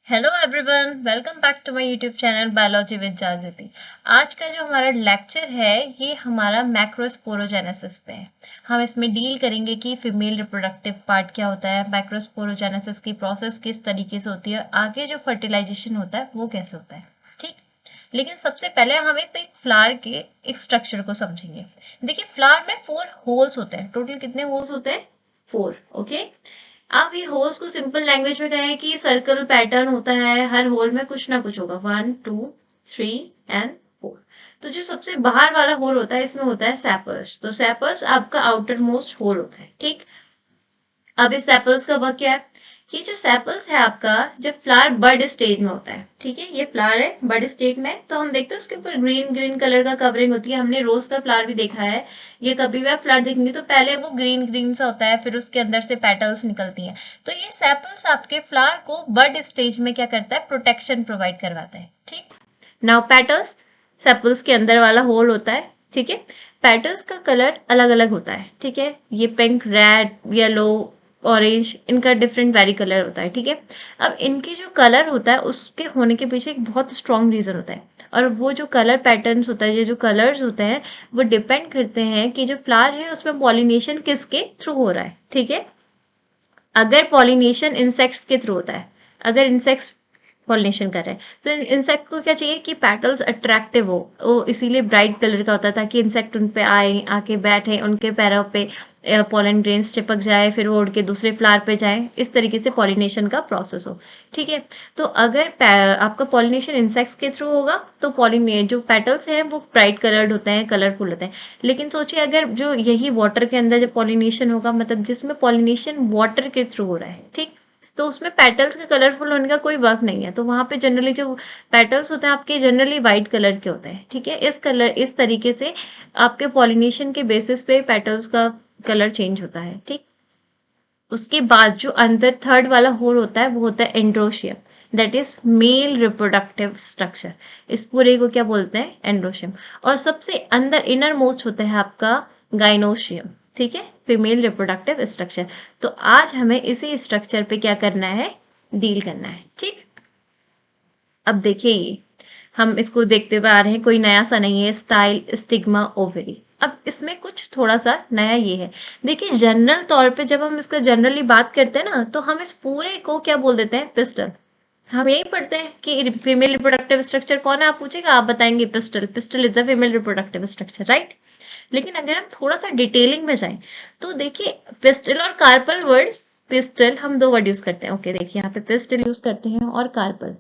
Hello everyone, welcome back to my YouTube channel biology with Jagriti. आज का जो हमारा लेक्चर है ये हमारा मैक्रोस्पोरोजेनेसिस पे है। हम इसमें डील करेंगे कि फीमेल रिप्रोडक्टिव पार्ट क्या होता है, मैक्रोस्पोरोजेनेसिस की प्रोसेस किस तरीके से होती है, आगे जो फर्टिलाइजेशन होता है वो कैसे होता है। ठीक, लेकिन सबसे पहले हम इस एक फ्लावर के एक स्ट्रक्चर को समझेंगे। देखिए, फ्लावर में 4 होल्स होते हैं। टोटल कितने होल्स होते हैं? 4। ओके, आप ये होल्स को सिंपल लैंग्वेज में कहें कि सर्कल पैटर्न होता है, हर होल में कुछ ना कुछ होगा। 1 2 3 एंड 4। तो जो सबसे बाहर वाला होल होता है इसमें होता है सेपर्स। तो सेपर्स आपका आउटर मोस्ट होल होता है। ठीक, अब इस सेपल्स का वर्क क्या है? ये जो सेपल्स है आपका, जब फ्लावर बड स्टेज में होता है, ठीक है, ये फ्लावर है बड स्टेज में, तो हम देखते हैं उसके ऊपर ग्रीन ग्रीन कलर का कवरिंग होती है। हमने रोज का फ्लावर भी देखा है। ये कभी भी आप फ्लावर देखेंगे तो पहले वो ग्रीन ग्रीन सा होता है, फिर उसके अंदर से पेटल्स निकलती हैं। तो ये सेपल्स आपके फ्लावर को बड स्टेज में क्या करता है? प्रोटेक्शन प्रोवाइड करवाता है। ठीक, नाउ पेटल्स, सेपल्स के अंदर वाला होल होता है। ठीक है, पेटल्स का कलर अलग अलग होता है। ठीक है, ये पिंक, रेड, येलो, ऑरेंज, इनका डिफरेंट वेरी कलर होता है। ठीक है, अब इनके जो कलर होता है उसके होने के पीछे एक बहुत स्ट्रॉन्ग रीजन होता है। और वो जो कलर पैटर्न्स होता है, ये जो कलर्स होते हैं, वो डिपेंड करते हैं कि जो फ्लावर है उसमें पॉलिनेशन किसके थ्रू हो रहा है। ठीक है, अगर पॉलिनेशन इंसेक्ट्स के थ्रू होता है, अगर इंसेक्ट्स पॉलिनेशन कर रहे हैं, तो इंसेक्ट को क्या चाहिए कि पेटल्स अट्रैक्टिव हो, वो इसीलिए ब्राइट कलर का होता है ताकि इंसेक्ट उन पे आए, आके बैठे, उनके पैरों पे पॉलन ग्रेन्स चिपक जाए, फिर वो उड़ के दूसरे फ्लावर पे जाए। इस तरीके से पॉलिनेशन का प्रोसेस हो। ठीक है, तो अगर आपका पॉलिनेशन इंसेक्ट्स के थ्रू होगा तो पॉलिने जो पेटल्स हैं वो ब्राइट कलर्ड होते हैं, कलरफुल होते हैं। लेकिन सोचिए अगर जो यही वाटर के अंदर जब पॉलिनेशन होगा, मतलब जिसमें पॉलिनेशन वाटर के थ्रू हो रहा है, ठीक, तो उसमें पेटल्स के कलरफुल होने का कोई वर्क नहीं है। तो वहां पे जनरली जो पेटल्स होते हैं आपके जनरली व्हाइट कलर के होते हैं। ठीक है, इस तरीके से आपके पॉलिनेशन के बेसिस पे पेटल्स का कलर चेंज होता है। ठीक, उसके बाद जो अंदर थर्ड वाला होल होता है वो होता है androecium, that is male reproductive structure. इस पूरे को क्या बोलते हैं? एंड्रोशियम। और सबसे अंदर इनर मोस्ट होता है आपका गाइनोशियम। ठीक है, फीमेल रिप्रोडक्टिव स्ट्रक्चर। तो आज हमें इसी स्ट्रक्चर पे क्या करना है? डील करना है। ठीक, अब देखिए, ये हम इसको देखते हुए आ रहे हैं, कोई नया सा नहीं है। Style, stigma, ovary. अब इसमें कुछ थोड़ा सा नया ये है। देखिए, जनरल तौर पे जब हम इसका जनरली बात करते हैं ना, तो हम इस पूरे को क्या बोल देते हैं? पिस्टल। हम यही पढ़ते हैं कि फीमेल रिप्रोडक्टिव स्ट्रक्चर कौन है, आप पूछेगा आप बताएंगे pistol. Pistil is a female reproductive structure, right. लेकिन अगर हम थोड़ा सा डिटेलिंग में जाएं तो देखिए, पिस्टल और कार्पल वर्ड्स, पिस्टल हम दो वर्ड यूज करते हैं। ओके, देखिए यहाँ पे पिस्टल यूज करते हैं और कार्पल।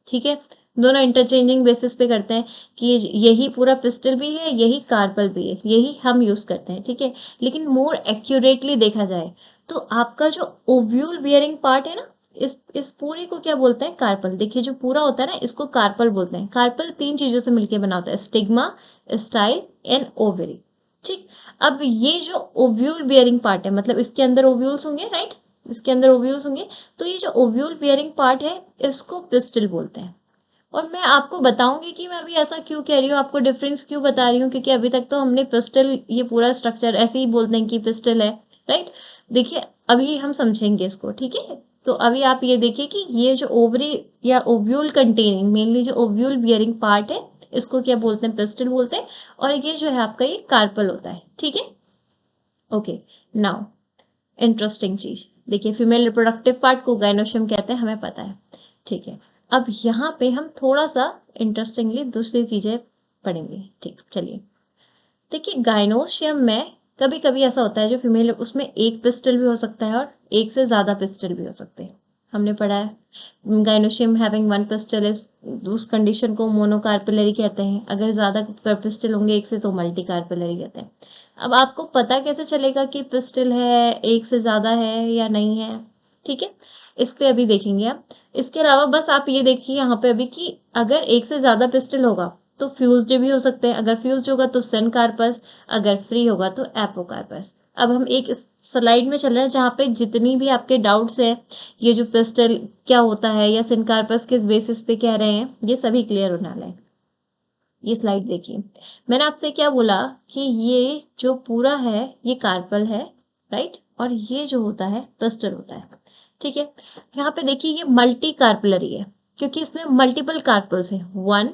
ठीक है, दोनों इंटरचेंजिंग बेसिस पे करते हैं कि यही पूरा पिस्टल भी है, यही कार्पल भी है, यही हम यूज करते हैं। ठीक है, लेकिन मोर एक्यूरेटली देखा जाए तो आपका जो ओव्यूल बियरिंग पार्ट है ना, इस पूरे को क्या बोलते हैं? कार्पल। देखिए, जो पूरा होता है ना, इसको कार्पल बोलते हैं। कार्पल 3 चीजों से मिलकर बना होता है: स्टिग्मा, स्टाइल एंड ओवरी। ठीक, अब ये जो ओव्यूल बियरिंग पार्ट है, मतलब इसके अंदर ओव्यूल्स होंगे, राइट, इसके अंदर ओव्यूल्स होंगे। तो ये जो ओव्यूल बियरिंग पार्ट है इसको पिस्टल बोलते हैं। और मैं आपको बताऊंगी कि मैं अभी ऐसा क्यों कह रही हूँ, आपको डिफरेंस क्यों बता रही हूँ, क्योंकि अभी तक तो हमने पिस्टल, ये पूरा स्ट्रक्चर ऐसे ही बोलते हैं कि पिस्टल है, राइट। देखिए, अभी हम समझेंगे इसको। ठीक है, तो अभी आप ये देखिए कि ये जो ओवरी या ओव्यूल कंटेनिंग, मेनली जो ओव्यूल बियरिंग पार्ट है, इसको क्या बोलते हैं? पिस्टल बोलते हैं। और ये जो है आपका, ये कार्पल होता है। ठीक है, ओके। नाउ इंटरेस्टिंग चीज देखिए, फीमेल रिप्रोडक्टिव पार्ट को गाइनोशियम कहते हैं, हमें पता है। ठीक है, अब यहाँ पे हम थोड़ा सा इंटरेस्टिंगली दूसरी चीजें पढ़ेंगे। ठीक, चलिए। देखिए, गाइनोशियम में कभी कभी ऐसा होता है, जो फीमेल उसमें एक पिस्टल भी हो सकता है और एक से ज्यादा पिस्टल भी हो सकते हैं। हमने पढ़ा है gynoecium having one pistil is, उस कंडीशन को मोनोकार्पिलरी कहते हैं। अगर ज्यादा पिस्टल होंगे एक से तो मल्टी कार्पिलरी कहते हैं। अब आपको पता कैसे चलेगा कि पिस्टल है, एक से ज्यादा है या नहीं है? ठीक है, इस पे अभी देखेंगे आप। इसके अलावा बस आप ये देखिए यहाँ पे अभी कि अगर एक से ज्यादा पिस्टल होगा तो फ्यूज्ड भी हो सकते हैं। अगर फ्यूज्ड होगा तो सिनकार्पस, अगर फ्री होगा तो एपोकार्पस। अब हम एक स्लाइड में चल रहे हैं जहाँ पे जितनी भी आपके डाउट्स है, ये जो पिस्टल क्या होता है या सिनकार्पस किस बेसिस पे कह रहे हैं, ये सभी क्लियर होने वाला है। ये स्लाइड देखिए, मैंने आपसे क्या बोला कि ये जो पूरा है ये कार्पल है, राइट, और ये जो होता है पिस्टल होता है। ठीक है। यहाँ पे देखिए ये मल्टी कार्पलरी है क्योंकि इसमें मल्टीपल कार्पल्स है, 1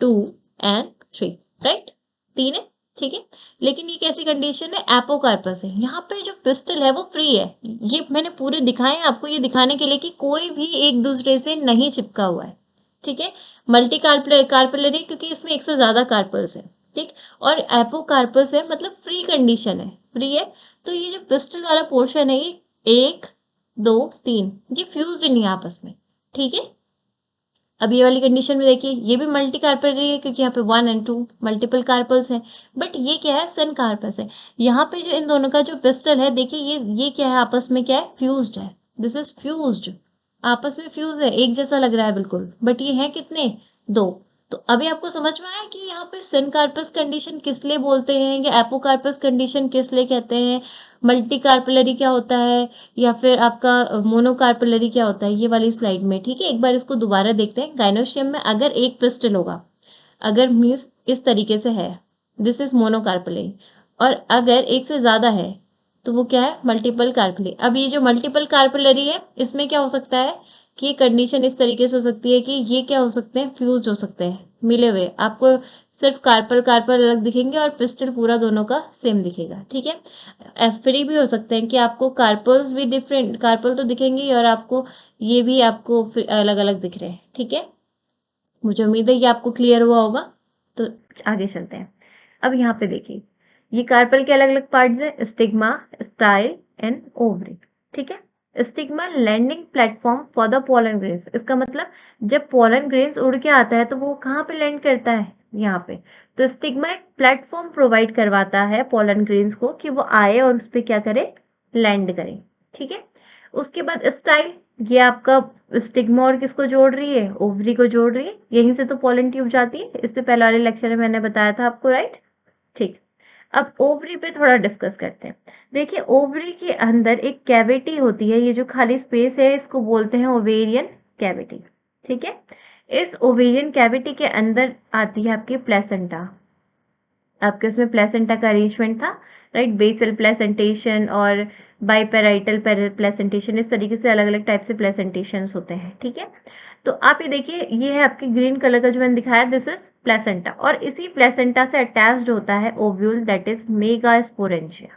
2 एंड 3, राइट, 3 है, ठीक है। लेकिन ये कैसी कंडीशन है, एपोकार्पस है। यहाँ पे जो पिस्टल है वो फ्री है। ये मैंने पूरे दिखाए हैं आपको, ये दिखाने के लिए कि कोई भी एक दूसरे से नहीं चिपका हुआ है, ठीक है। मल्टी कार्पलरी क्योंकि इसमें एक से ज्यादा कार्पल्स है, ठीक। और एपोकार्पस है मतलब फ्री कंडीशन है, फ्री है। तो ये जो पिस्टल वाला पोर्शन है ये 1 2 3 ये फ्यूज्ड नहीं है आपस में, ठीक है। अब ये वाली कंडीशन में देखिए ये भी मल्टी कार्पलरी है क्योंकि यहाँ पे 1 एंड 2 मल्टीपल कार्पल्स हैं, बट ये क्या है, सन कार्पस है। यहाँ पे जो इन दोनों का जो पिस्टल है देखिए ये क्या है, आपस में क्या है, फ्यूज्ड है। दिस इज फ्यूज्ड, आपस में फ्यूज है, एक जैसा लग रहा है बिल्कुल, बट ये है कितने, 2। तो अभी आपको समझ में आया कि यहाँ पे सन कार्पस कंडीशन किस लिए बोलते हैं या एपोकार्पस कंडीशन किस लिए कहते हैं, मल्टी कार्पलरी क्या होता है या फिर आपका मोनोकार्पलरी क्या होता है, ये वाली स्लाइड में, ठीक है। एक बार इसको दोबारा देखते हैं। गाइनोशियम में अगर एक पिस्टल होगा, अगर मीन्स इस तरीके से है, दिस इज मोनोकार्पलरी, और अगर एक से ज्यादा है तो वो क्या है, मल्टीपल कार्पलरी। अब ये जो मल्टीपल कार्पलरी है इसमें क्या हो सकता है कि ये कंडीशन इस तरीके से हो सकती है कि ये क्या हो सकते हैं, फ्यूज हो सकते हैं, मिले हुए। आपको सिर्फ कार्पल कार्पल अलग दिखेंगे और पिस्टल पूरा दोनों का सेम दिखेगा, ठीक है। फ्री भी हो सकते हैं कि आपको कार्पल्स भी डिफरेंट कार्पल तो दिखेंगे और आपको ये भी आपको अलग अलग दिख रहे हैं, ठीक है। मुझे उम्मीद है कि आपको क्लियर हुआ होगा। तो आगे चलते हैं। अब यहाँ पे देखिए ये कार्पल के अलग अलग पार्ट्स है, स्टिग्मा, स्टाइल एंड ओवरी, ठीक है। Stigma landing platform for the pollen grains, इसका मतलब जब पोलन ग्रेन्स उड़ के आता है तो वो कहाँ पे लैंड करता है, यहाँ पे। तो स्टिग्मा एक प्लेटफॉर्म प्रोवाइड करवाता है पोलन ग्रेन्स को कि वो आए और उस पर क्या करे, लैंड करे, ठीक है। उसके बाद स्टाइल, ये आपका स्टिग्मा और किसको जोड़ रही है, ओवरी को जोड़ रही है, यहीं से तो पोलन ट्यूब जाती है। इससे पहले वाले लेक्चर में मैंने बताया था आपको, राइट, ठीक। अब ओवरी पे थोड़ा डिस्कस करते हैं। देखिए ओवरी के अंदर एक कैविटी होती है, ये जो खाली स्पेस है इसको बोलते हैं ओवेरियन कैविटी, ठीक है। इस ओवेरियन कैविटी के अंदर आती है आपकी प्लेसेंटा। आपके उसमें प्लेसेंटा का अरेंजमेंट था, राइट, बेसल प्लेसेंटेशन और बाइपेराइटल प्लेसेंटेशन, इस तरीके से अलग अलग टाइप से प्लेसेंटेशन होते हैं, ठीक है। तो आप ये देखिए ये है आपके ग्रीन कलर का जो मैंने दिखाया, दिस इज प्लेसेंटा, और इसी प्लेसेंटा से अटैच्ड होता है ओव्यूल, दैट इज मेगास्पोरेंशिया,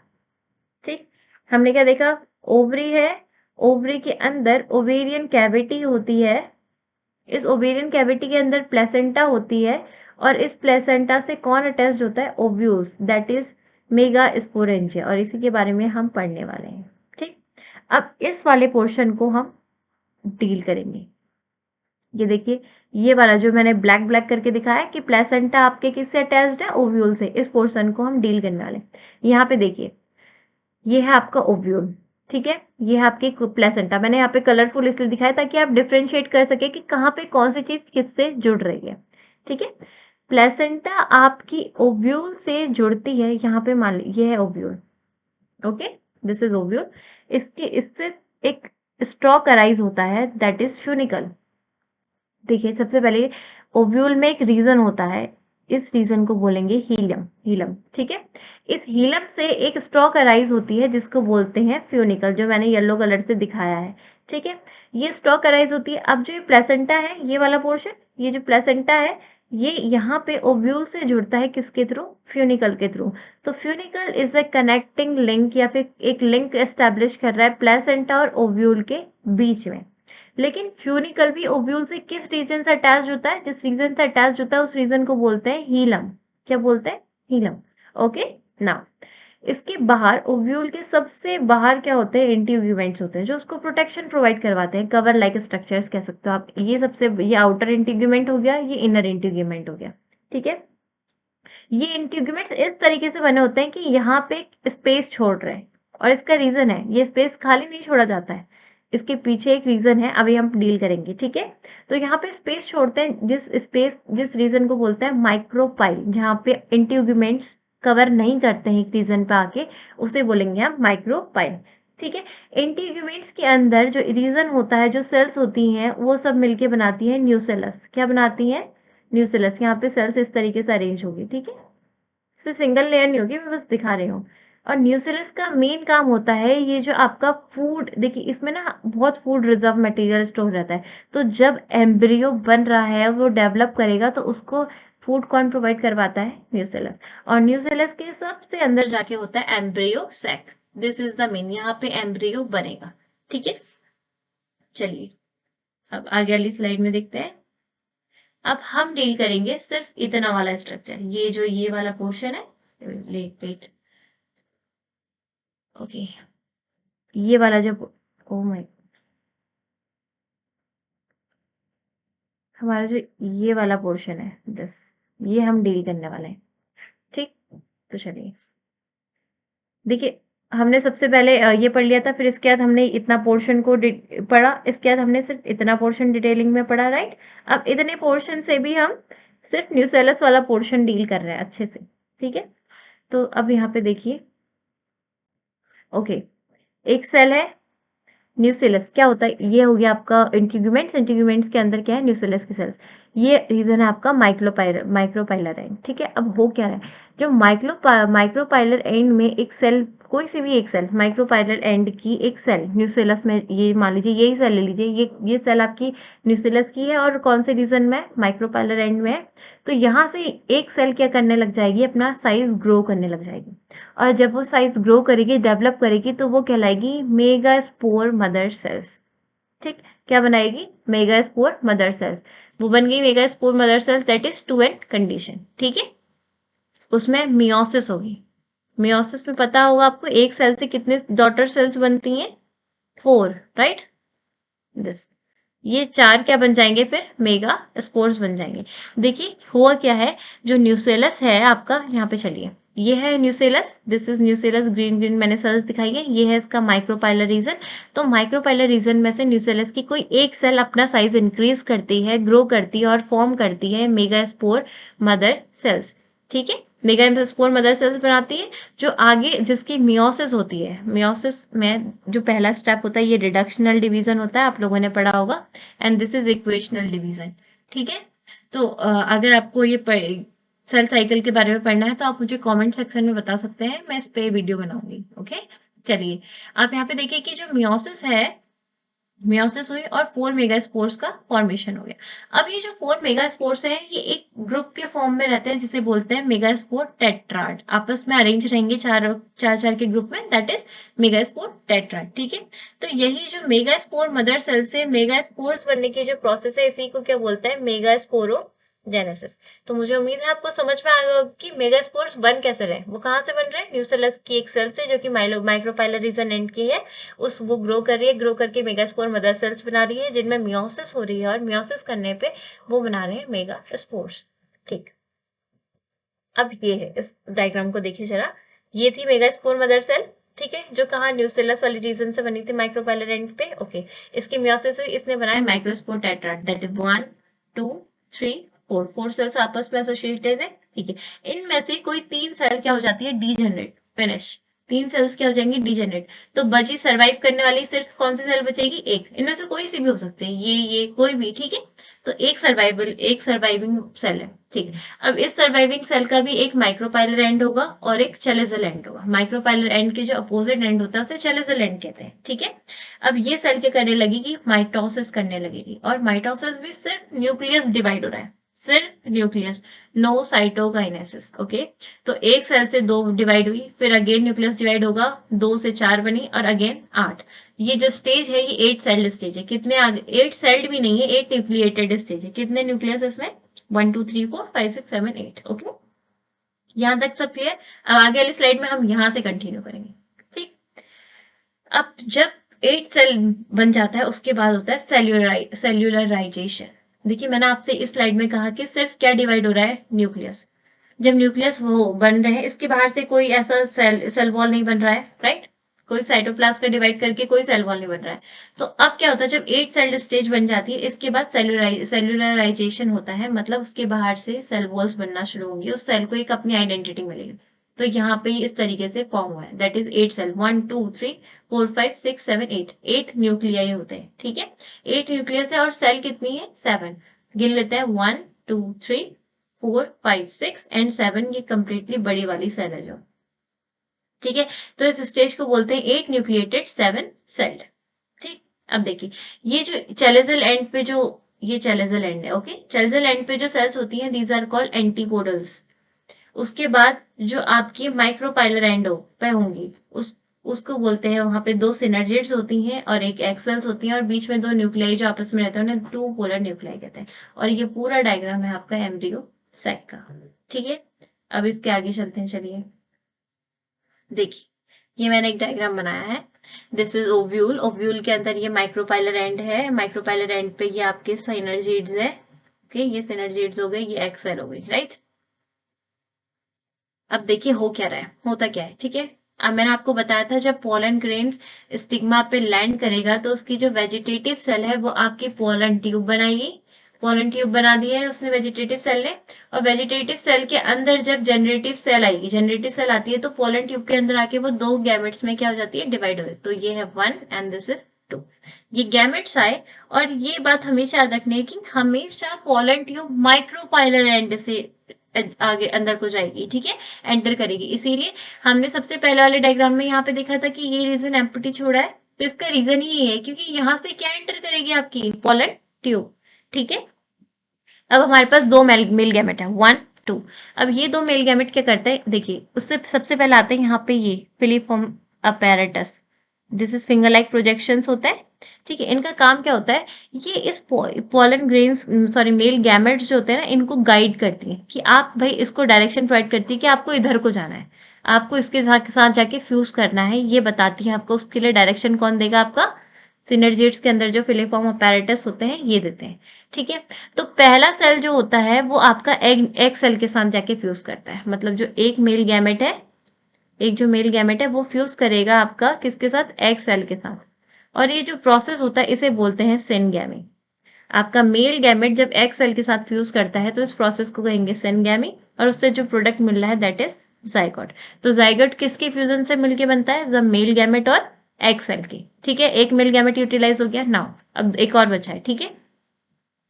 ठीक। हमने क्या देखा, ओवरी है, ओवरी के अंदर ओवेरियन कैविटी होती है, इस ओवेरियन कैविटी के अंदर प्लेसेंटा होती है, और इस प्लेसेंटा से कौन अटैच्ड होता है, ovules, that is mega sporangia, और इसी के बारे में हम पढ़ने वाले हैं, ठीक। अब इस वाले पोर्शन को हम डील करेंगे। ये देखिए ये वाला जो मैंने ब्लैक ब्लैक करके दिखाया कि प्लेसेंटा आपके किससे अटैच्ड है, ओव्यूल से, इस पोर्शन को हम डील करने वाले हैं। यहाँ पे देखिए ये है आपका ओव्यूल, ठीक है, ये है आपकी प्लेसेंटा। मैंने यहाँ पे कलरफुल इसलिए दिखाया ताकि आप डिफ्रेंशिएट कर सके कि कहाँ पे कौन सी चीज किससे जुड़ रही है, ठीक है। प्लेसेंटा आपकी ओव्यूल से जुड़ती है, यहाँ पे मान लीजिए ये है ovule, okay, this is ovule. इससे एक स्टॉक अराइज होता है, दैट इज फ्यूनिकल। देखिए सबसे पहले ओव्यूल में एक रीजन होता है, इस रीजन को बोलेंगे हीलियम, हीलम, ठीक है। इस हीलम से एक स्टॉक अराइज होती है जिसको बोलते हैं फ्यूनिकल, जो मैंने येलो कलर से दिखाया है, ठीक है। ये स्टॉक अराइज होती है। अब जो ये प्लेसेंटा है, ये वाला पोर्शन, ये जो प्लेसेंटा है ये यहाँ पे ओव्यूल से जुड़ता है, किसके थ्रू, फ्यूनिकल के थ्रू। तो funicle is a connecting link, या फिर एक लिंक एस्टेब्लिश कर रहा है प्लेसेंटा और ओव्यूल के बीच में। लेकिन फ्यूनिकल भी ओव्यूल से किस रीजन से अटैच होता है, जिस रीजन से अटैच होता है उस रीजन को बोलते हैं हीलम। क्या बोलते हैं, हीलम, ओके। नाउ इसके बाहर ओव्यूल के सबसे बाहर क्या होते हैं, इंटीग्यूमेंट्स होते हैं जो उसको प्रोटेक्शन प्रोवाइड करवाते हैं, कवर लाइक स्ट्रक्चर्स कह सकते हो आप। ये सबसे, ये आउटर इंटीग्यूमेंट हो गया, ये इनर इंटीग्यूमेंट हो गया, ठीक है। ये इंटीग्यूमेंट्स इस तरीके से बने होते हैं कि यहाँ पे स्पेस छोड़ रहे हैं, और इसका रीजन है, ये स्पेस खाली नहीं छोड़ा जाता है, इसके पीछे एक रीजन है, अभी हम डील करेंगे, ठीक है। तो यहाँ पे स्पेस छोड़ते हैं, जिस रीजन को बोलते हैं माइक्रोपाइल, जहाँ पे इंटीग्यूमेंट्स कवर नहीं करते हैं एक रीजन पे आके, उसे बोलेंगे हम माइक्रोपाइल, ठीक है। इंटीग्यूमेंट्स के अंदर जो रीजन होता है, जो सेल्स होती हैं, वो सब मिलके बनाती है न्यूसेलस। क्या बनाती है, न्यूसेलस। यहाँ पे सेल्स इस तरीके से अरेंज होगी, ठीक है, सिर्फ सिंगल लेयर नहीं होगी, मैं बस दिखा रही हूँ। और न्यूसेलस का मेन काम होता है ये जो आपका फूड, देखिए इसमें ना बहुत फूड रिजर्व मटेरियल स्टोर रहता है, तो जब एम्ब्रियो बन रहा है वो डेवलप करेगा तो उसको फूड कौन प्रोवाइड करवाता है? न्यूसेलस। और न्यूसेलस के सबसे अंदर जाके होता है embryo sac. This is the main, यहाँ पे एम्ब्रियो बनेगा। ठीक है, चलिए अब आगे वाली स्लाइड में देखते हैं। अब हम डील करेंगे सिर्फ इतना वाला स्ट्रक्चर, ये जो ये वाला पोर्शन है, लेट वेट, ओके, ये वाला जब, ओ माय, हमारा जो ये वाला पोर्शन है दिस, ये हम डील करने वाले हैं। ठीक, तो चलिए देखिए, हमने सबसे पहले ये पढ़ लिया था, फिर इसके बाद हमने इतना पोर्शन को पढ़ा, इसके बाद हमने सिर्फ इतना पोर्शन डिटेलिंग में पढ़ा, राइट। अब इतने पोर्शन से भी हम सिर्फ न्यूसेलस वाला पोर्शन डील कर रहे हैं अच्छे से। ठीक है, तो अब यहाँ पे देखिए, ओके, एक सेल है न्यूसेलस, क्या होता है, ये हो गया आपका इंटीग्यूमेंट्स, इंटीग्यूमेंट्स के अंदर क्या है, न्यूसेलस की सेल्स। ये रीजन है आपका माइक्रोपाइलर एंड। ठीक है, अब हो क्या रहा है, जो माइक्रोपाइलर एंड में एक सेल, कोई सी भी एक सेल, माइक्रोपाइलर एंड की एक सेल न्यूसेलस में, ये मान लीजिए यही सेल ले लीजिए, ये सेल आपकी न्यूसेलस की है और कौन से रीजन में, माइक्रोपाइलर एंड में है। तो यहाँ से एक सेल क्या करने लग जाएगी, अपना साइज ग्रो करने लग जाएगी, और जब वो साइज ग्रो करेगी, डेवलप करेगी, तो वो कहलाएगी मेगास्पोर मदर सेल्स। ठीक, क्या बनाएगी, मेगास्पोर मदर सेल्स। वो बन गई megaspore mother cells, that is 2n condition. ठीक है, उसमें मियोसिस होगी। मियोसिस में पता होगा आपको, एक सेल से कितने डॉटर सेल्स बनती हैं, 4, राइट। दिस, ये 4 क्या बन जाएंगे, फिर मेगा स्पोर्स बन जाएंगे। देखिए हुआ क्या है, जो न्यूसेलस है आपका, यहाँ पे चलिए, ये है nucellus, this is nucellus, green green मैंने सेल्स दिखाई है, ये है इसका माइक्रोपाइलर रीजन। तो माइक्रोपाइलर रीजन में से न्यूसेलस की कोई एक सेल अपना साइज इंक्रीज करती है, ग्रो करती है और फॉर्म करती है मेगास्पोर मदर सेल्स। ठीक है, मेगास्पोर मदर सेल्स बनाती है, जो आगे जिसकी मियोसिस होती है। मियोसिस में जो पहला स्टेप होता है, ये रिडक्शनल डिवीजन होता है, आप लोगों ने पढ़ा होगा, and this is equational division. ठीक है, तो अगर आपको ये सेल साइकिल के बारे में पढ़ना है तो आप मुझे कमेंट सेक्शन में बता सकते हैं, मैं इस पे वीडियो बनाऊंगी। ओके, चलिए आप यहाँ पे देखिए कि जो मियोसिस है, मियोसिस हुई और 4 मेगास्पोर्स का फॉर्मेशन हो गया। अब ये जो 4 मेगास्पोर्स हैं, ये एक ग्रुप के फॉर्म में रहते हैं, जिसे बोलते हैं मेगास्पोर टेट्राड। आपस में अरेंज रहेंगे चार चार चार के ग्रुप में, दैट इज मेगास्पोर टेट्राड। ठीक है, तो यही जो मेगास्पोर मदर सेल से मेगास्पोर्स बनने की जो प्रोसेस है, इसी को क्या बोलते हैं, मेगास्पोरो जेनेसिस। तो मुझे उम्मीद है आपको समझ में आएगा कि मेगास्पोर्स बन कैसे रहे, वो कहाँ से बन रहे हैं, न्यूसेलस की एक सेल से, जो कि माइक्रोपाइलर रीजन एंड की है, उस वो ग्रो कर रही है, ग्रो करके मेगास्पोर मदर सेल्स बना रही है, जिनमें मियोसिस हो रही है, और मियोसिस करने पे वो बना रहे हैं मेगास्पोर्स। ठीक, अब ये है, इस डायग्राम को देखिए जरा, ये थी मेगास्पोर मदर सेल। ठीक है, जो कहा न्यूसेलस वाली रीजन से बनी थी, माइक्रोपाइलर एंड पे। ओके, इसकी मियोसिस हुई, इसने बनाया microspore tetrad, that is 1 2 3 4, 4 cells आपस में एसोसिएटेड है। ठीक है, इनमें से कोई 3 सेल क्या हो जाती है, डीजेनरेट, फिनिश। 3 सेल्स क्या हो जाएंगी, डीजेनरेट। तो बची सर्वाइव करने वाली सिर्फ कौन सी सेल बचेगी, एक, इनमें से कोई सी भी हो सकती है, ये कोई भी। ठीक है, तो एक सर्वाइविंग सेल है। ठीक, अब इस सर्वाइविंग सेल का भी एक माइक्रोपाइलर एंड होगा और एक चेलेजल एंड होगा। माइक्रोपाइलर एंड के जो अपोजिट एंड होता है उसे चेलेजल एंड कहते हैं। ठीक है, अब ये सेल क्या करने लगेगी, माइटोसिस करने लगेगी, और माइटोसिस भी सिर्फ न्यूक्लियस डिवाइड हो रहा है, सिर्फ न्यूक्लियस, नो साइटोकाइनेसिस। ओके, तो एक सेल से 2 डिवाइड हुई, फिर अगेन न्यूक्लियस डिवाइड होगा, 2 से 4 बनी, और अगेन 8। ये जो स्टेज है ये 8 सेल्ड स्टेज है। कितने आगे, 8 सेल्ड भी नहीं है, 8 न्यूक्लिएटेड स्टेज है। कितने न्यूक्लियस इसमें, 1 2 3 4 5 6 7 8। ओके, यहाँ तक सब क्लियर। अब आगे वाली स्लाइड में हम यहाँ से कंटिन्यू करेंगे। ठीक, अब जब 8 सेल बन जाता है, उसके बाद होता है सेल्यूलराइजेशन। देखिए मैंने आपसे इस स्लाइड में कहा कि सिर्फ क्या डिवाइड हो रहा है, न्यूक्लियस। जब न्यूक्लियस वो बन रहे हैं, इसके बाहर से कोई ऐसा सेल वॉल नहीं बन रहा है, राइट। कोई साइटोप्लाज्म को डिवाइड करके कोई सेल वॉल नहीं बन रहा है। तो अब क्या होता है, जब 8 सेल्ड स्टेज बन जाती है, इसके बाद सेल्यूलराइजेशन होता है, मतलब उसके बाहर से सेल वॉल्स बनना शुरू होंगी, उस सेल को एक अपनी आइडेंटिटी मिलेगी। तो यहाँ पे इस तरीके से फॉर्म हुआ है, दैट इज 8 सेल, 1 2 3 4 5 6 7 8, 8 न्यूक्लियाई होते हैं। ठीक है, 8 न्यूक्लियस है और सेल कितनी है, 7। गिन लेते हैं, 1 2 3 4 5 6 एंड 7, ये कंप्लीटली बड़ी वाली सेल है जो। ठीक है, तो इस स्टेज को बोलते हैं 8 न्यूक्लिएटेड 7 सेल्ड। ठीक, अब देखिए ये जो चैलेजल एंड पे जो ये चैलेजल एंड है, ओके, चैलेजल एंड पे जो सेल्स होती हैं दीज आर कॉल्ड एंटीपोडल्स। उसके बाद जो आपकी माइक्रोपाइलर एंड पे होंगी उस उसको बोलते हैं, वहां पे दो सिनर्जिड्स होती हैं और एक एक्सेल्स होती हैं और बीच में दो न्यूक्लियाई जो आपस में रहते हैं उन्हें टू पोलर न्यूक्लियाई कहते हैं। और ये पूरा डायग्राम है आपका एम्ब्रियो सैक का। ठीक है, अब इसके आगे चलते हैं, चलिए देखिए ये मैंने एक डायग्राम बनाया है। दिस इज ओव्यूल, ओव्यूल के अंदर ये माइक्रोपाइलर एंड है, माइक्रोपाइलर एंड पे ये आपके सिनर्जिड्स है। ओके, ये सिनर्जिड्स हो गए, ये एक्सेल हो गई, राइट। अब देखिए हो क्या रहा है, होता क्या है, ठीक है। अब मैंने आपको बताया था जब पोलन ग्रेन्स स्टिग्मा पे लैंड करेगा तो उसकी जो वेजिटेटिव सेल है वो आपकी पोलन ट्यूब बनाएगी। पोलन ट्यूब बना दिया है उसने वेजिटेटिव सेल ने, और वेजिटेटिव सेल के अंदर जब जनरेटिव सेल आएगी, जनरेटिव सेल आती है तो पोलन ट्यूब के अंदर आके वो दो गैमेट्स में क्या हो जाती है, डिवाइड हो जाती है। तो ये है 1 एंड दिस इज 2। ये गैमेट्स आए, और ये बात हमेशा याद रखनी है कि हमेशा पोलन ट्यूब माइक्रोपाइलर एंड से आगे अंदर को जाएगी, ठीक है, एंटर करेगी। इसीलिए हमने सबसे पहले वाले डायग्राम में यहाँ पे देखा था कि ये रीजन एम्प्टी छोड़ा है, तो इसका रीजन ही है क्योंकि यहाँ से क्या एंटर करेगी आपकी पोलन ट्यूब। ठीक है, अब हमारे पास दो मेल गैमेट है, 1 2। अब ये दो मेल गैमेट क्या करते हैं, देखिए उससे सबसे पहले आते हैं यहाँ पे ये filiform apparatus. This is finger like projections होता है। ठीक है, इनका काम क्या होता है, ये इस pollen grains sorry male gametes जो होते हैं ना इनको गाइड करती हैं कि आप भाई इसको डायरेक्शन प्रोवाइड करती है कि आपको इधर को जाना है, आपको इसके साथ जाके फ्यूज करना है, ये बताती है आपको। उसके लिए डायरेक्शन कौन देगा, आपका सिनर्जिड्स के अंदर जो फिलीफॉर्म अपैरेटस होते हैं ये देते हैं। ठीक है, तो पहला सेल जो होता है वो आपका एग सेल के साथ जाके फ्यूज करता है, मतलब जो एक मेल गैमेट है, एक जो मेल गैमेट है वो फ्यूज करेगा आपका किसके साथ, एग सेल के साथ। और ये जो प्रोसेस होता है इसे बोलते हैं सिनगैमी। आपका मेल गैमेट जब एग सेल के साथ फ्यूज करता है तो इस प्रोसेस को कहेंगे सिनगैमी, और उससे जो प्रोडक्ट मिल रहा है दैट इज जाइगोट। तो जाइगोट किसके फ्यूजन से मिलके बनता है, जब मेल गैमेट और एग सेल की। ठीक है, एक मेल गैमेट यूटिलाइज हो गया। नाउ अब एक और बचा है, ठीक है,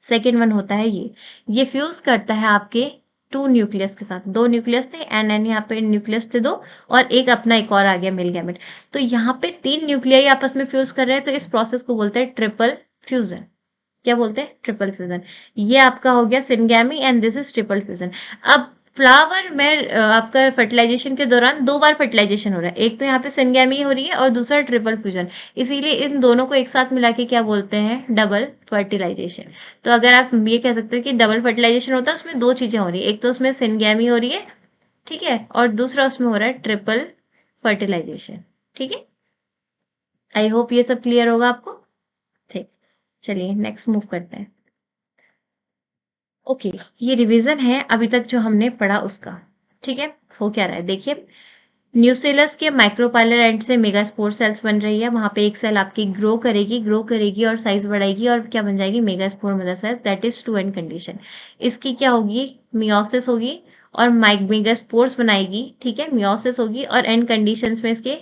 सेकेंड वन होता है ये फ्यूज करता है आपके टू न्यूक्लियस के साथ। दो न्यूक्लियस थे, एन यहाँ पे न्यूक्लियस थे दो, और एक अपना एक और आ गया मेल गैमेट। तो यहाँ पे तीन न्यूक्लियाई आपस में फ्यूज कर रहे हैं, तो इस प्रोसेस को बोलते हैं ट्रिपल फ्यूजन। क्या बोलते हैं, ट्रिपल फ्यूजन। ये आपका हो गया syngamy and this is triple fusion. अब फ्लावर में आपका फर्टिलाइजेशन के दौरान दो बार फर्टिलाइजेशन हो रहा है, एक तो यहाँ पे सिनगैमी हो रही है और दूसरा ट्रिपल फ्यूजन। इसीलिए इन दोनों को एक साथ मिला के क्या बोलते हैं, डबल फर्टिलाइजेशन। तो अगर आप ये कह सकते हैं कि डबल फर्टिलाइजेशन होता है, उसमें दो चीजें हो रही है, एक तो उसमें सिनगैमी हो रही है, ठीक है, और दूसरा उसमें हो रहा है ट्रिपल फर्टिलाइजेशन। ठीक है, आई होप ये सब क्लियर होगा आपको। ठीक, चलिए नेक्स्ट मूव करते हैं। ओके, ये रिवीजन है अभी तक जो हमने पढ़ा उसका। ठीक है, हो क्या रहा है देखिए, न्यूसेलस के माइक्रोपाइलर एंड से मेगास्पोर सेल्स बन रही है, वहां पे एक सेल आपकी ग्रो करेगी और साइज बढ़ाएगी और क्या बन जाएगी, megaspore mother cell, that is 2 n condition. इसकी क्या होगी, मियोसिस होगी और मेगास्पोर्स बनाएगी। ठीक है, मियोसिस होगी और एंड कंडीशंस में इसके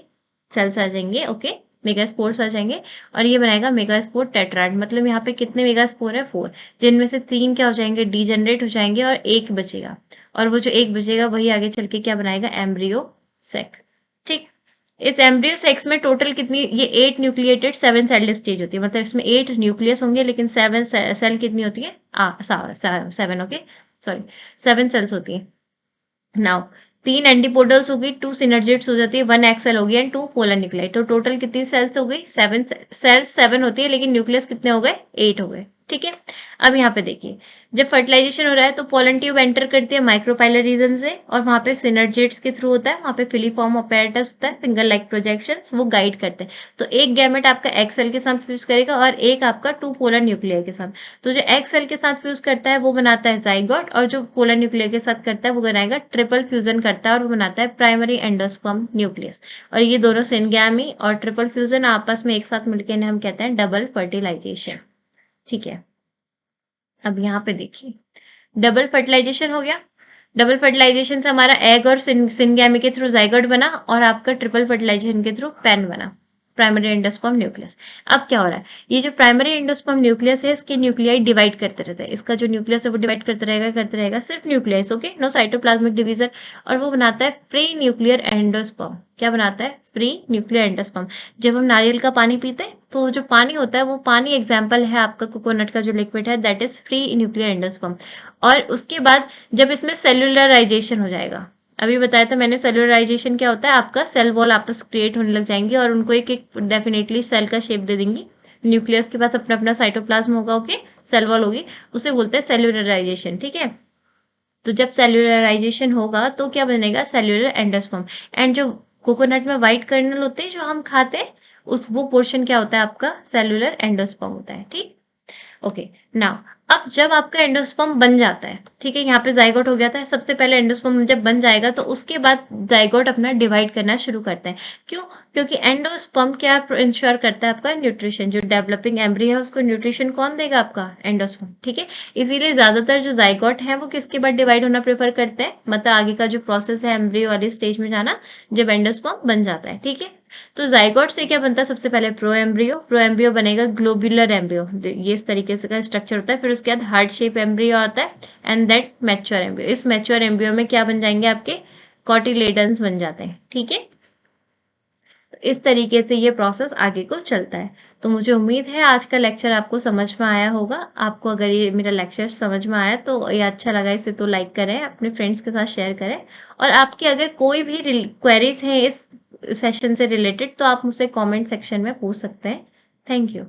सेल्स आ जाएंगे, ओके, मेगास्पोर्स आ जाएंगे, और ये बनाएगा मेगास्पोर टेट्राड। मतलब यहाँ पे कितने मेगास्पोर है, 4, जिनमें से 3 क्या हो जाएंगे, डीजेनरेट हो जाएंगे और एक बचेगा, और वो जो एक बचेगा वही आगे चल के क्या बनाएगा, एम्ब्रियो सेक। ठीक, इस एम्ब्रियो सेक्स में टोटल कितनी, ये 8 न्यूक्लिएटेड 7 सेल स्टेज होती है, मतलब इसमें 8 न्यूक्लियस होंगे लेकिन 7 सेल कितनी होती है, 7, ओके, सॉरी 7 सेल्स होती है। नाउ 3 एंटीपोडल्स हो गई, 2 सिनर्जिड्स हो जाती है, 1 एक्सेल हो गई एंड 2 पोलर न्यूक्लियाई। तो टोटल कितनी सेल्स हो गई, 7 सेल्स 7 होती है लेकिन न्यूक्लियस कितने हो गए, 8 हो गए। ठीक है, अब यहाँ पे देखिए जब फर्टिलाइजेशन हो रहा है तो पोलन ट्यूब एंटर करती है माइक्रोपाइलर रीजन से, और वहां पे सिनर्जिड्स के थ्रू होता है, वहां पे फिलीफॉर्म अपैरेटस होता है, फिंगर लाइक प्रोजेक्शंस, वो गाइड करते हैं। तो एक गैमेट आपका एक्सेल के साथ फ्यूज करेगा और एक आपका 2 पोलर न्यूक्लियर के साथ। तो जो एक्सेल के साथ फ्यूज करता है वो बनाता है जाइगोट, और जो पोलर न्यूक्लियर के साथ करता है वो बनाएगा ट्रिपल फ्यूजन करता है और वो बनाता है प्राइमरी एंडोस्पर्म न्यूक्लियस। और ये दोनों सिनगैमी और ट्रिपल फ्यूजन आपस में एक साथ मिलकर इन्हें हम कहते हैं डबल फर्टिलाइजेशन। ठीक है, अब यहाँ पे देखिए डबल फर्टिलाइजेशन हो गया। डबल फर्टिलाइजेशन से हमारा एग और सिनगैमी के थ्रू जाइगोट बना और आपका ट्रिपल फर्टिलाइजेशन के थ्रू पेन बना, प्राइमरी एंडोस्पर्म न्यूक्लियस। अब क्या हो रहा है, ये जो प्राइमरी एंडोस्पर्म न्यूक्लियस है इसके न्यूक्लियाई डिवाइड करते रहते हैं, इसका जो न्यूक्लियस है वो डिवाइड करते रहेगा सिर्फ nucleus, okay, no cytoplasmic division, और वो बनाता है फ्री न्यूक्लियर एंडोस्पर्म। क्या बनाता है, फ्री न्यूक्लियर एंडोस्पर्म। जब हम नारियल का पानी पीते हैं तो जो पानी होता है वो पानी एग्जाम्पल है आपका कोकोनट का जो लिक्विड है, that is free nuclear endosperm. और उसके बाद जब इसमें सेलुलराइजेशन हो जाएगा, अभी बताया था मैंने सेलुलराइजेशन क्या होता है, आपका सेल वॉल आपस क्रिएट होने लग जाएंगी और उनको एक एक डेफिनेटली सेल का शेप दे देंगी। न्यूक्लियस के पास अपना अपना साइटोप्लाज्म होगा, ओके, सेल वॉल होगी, उसे बोलते हैं सेलुलराइजेशन, ठीक है। तो जब सेल्यूलराइजेशन होगा तो क्या बनेगा, सेल्यूलर एंडोस्पर्म। एंड जो कोकोनट में व्हाइट कर्नल होते हैं जो हम खाते हैं, उस वो पोर्शन क्या होता है आपका, सेल्यूलर एंडोस्पर्म होता है, ठीक। ओके, नाउ अब जब आपका एंडोस्पर्म बन जाता है, ठीक है, यहाँ पे जाइगोट हो गया था, सबसे पहले एंडोस्पर्म जब बन जाएगा तो उसके बाद जाइगोट अपना डिवाइड करना शुरू करता है। क्यों, क्योंकि एंडोस्पर्म क्या इंश्योर करता है, आपका न्यूट्रिशन, जो डेवलपिंग एम्ब्रियो है उसको न्यूट्रिशन कौन देगा, आपका एंडोस्पर्म, ठीक है। इसीलिए ज्यादातर जो जाइगोट है वो किसके बाद डिवाइड होना प्रेफर करते हैं, मतलब आगे का जो प्रोसेस है एम्ब्रियो वाले स्टेज में जाना, जब एंडोस्पर्म बन जाता है, ठीक है। तो जाइगोट से क्या बनता है, सबसे पहले प्रो एम्ब्रियो बनेगा ग्लोबुलर एम्ब्रियो, ये इस तरीके से का स्ट्रक्चर होता है। फिर उसके बाद हार्ट शेप एम्ब्रियो आता है एंड दैट मैच्योर एम्ब्रियो। इस मैच्योर एम्ब्रियो में क्या बन जाएंगे, आपके कॉटिलेडन्स बन जाते हैं, ठीक है। तो इस तरीके से ये प्रोसेस आगे को चलता है। तो मुझे उम्मीद है आज का लेक्चर आपको समझ में आया होगा। आपको अगर ये मेरा लेक्चर समझ में आया तो ये अच्छा लगा, इसे तो लाइक करें, अपने फ्रेंड्स के साथ शेयर करें, और आपकी अगर कोई भी क्वेरीज हैं इस सेशन से रिलेटेड तो आप मुझसे कमेंट सेक्शन में पूछ सकते हैं। Thank you.